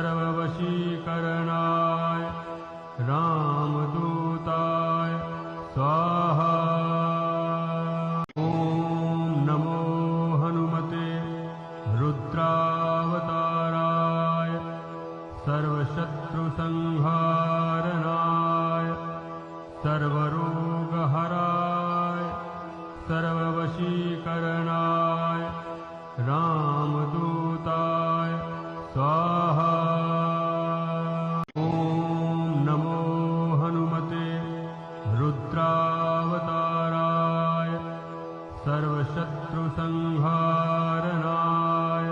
सर्ववशीकरणाय रामदूताय स्वाहा। ॐ नमो हनुमते रुद्रावताराय सर्वशत्रुसंहारणाय सर्वरोगहराय सर्ववशीकरणाय रामदूताय स्वाहा। ॐ नमो हनुमते रुद्रावताराय सर्वशत्रुसंहारणाय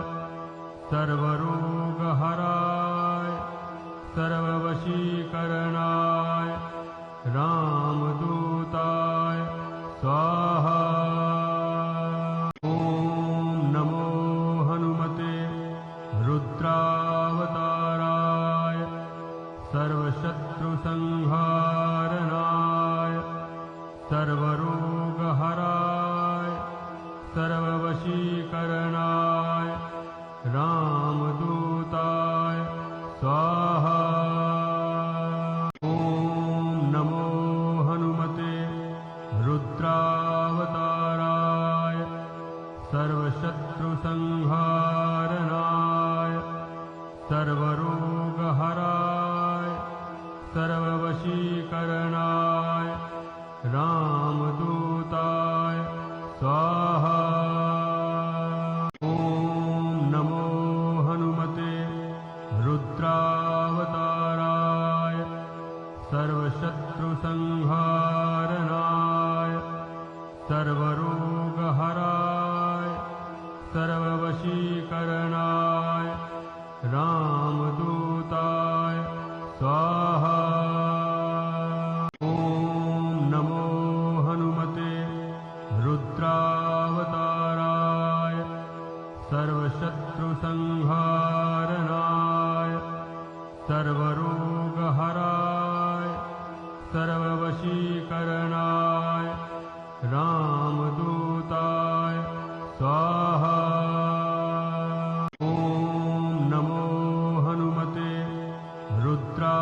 सर्वरोगहराय सर्ववशीकरणाय रामदूताय स्वाहा। ॐ नमो हनुमते रुद्रावताराय सर्वशत्रुसंहारणाय सर्वरोगहराय सर्ववशीकरणाय रामदूताय स्वाहा। ॐ नमो हनुमते रुद्रावताराय सर्वशत्रुसंहारणाय सर्वरोगहराय सर्ववशीकरणाय रामदूताय स्वाहा। ॐ नमो हनुमते रुद्रावताराय सर्वशत्रुसंहारणाय सर्वरोगहराय सर्ववशीकरणाय रामदूताय स्वाहा। ॐ नमो हनुमते रुद्रावताराय सर्वशत्रुसंहारणाय सर्वरोगहराय सर्ववशीकरणाय रामदूताय स्वाहा। ॐ नमो हनुमते रुद्रावताराय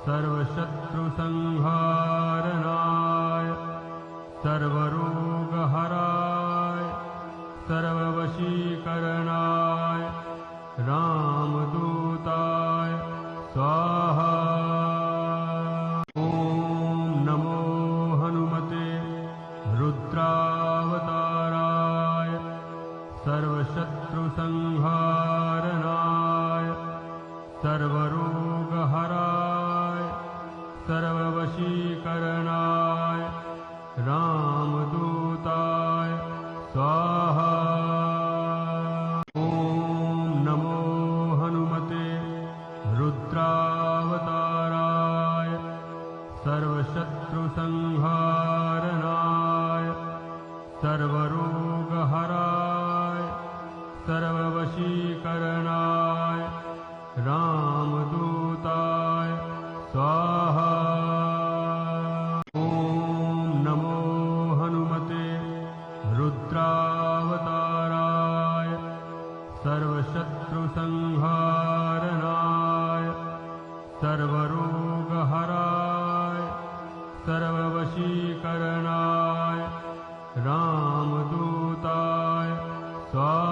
सर्वशत्रुसंहारणाय सर्वरोगहराय सर्ववशीकरणाय रामदूताय स्वाहा। ॐ नमो हनुमते रुद्रावताराय सर्वशत्रुसंहारणाय सर्वरोगहराय सर्ववशीकरणाय रामदूताय स्वाहा। ॐ नमो हनुमते रुद्रावताराय सर्वशत्रुसंहारणाय सर्वरोगहराय सर्ववशीकरणाय रामदूताय स्वाहा। ॐ नमो हनुमते रुद्रावताराय सर्वशत्रुसंहारणाय सर्वरोगहराय सर्ववशीकरणाय रामदूताय स्वाहा।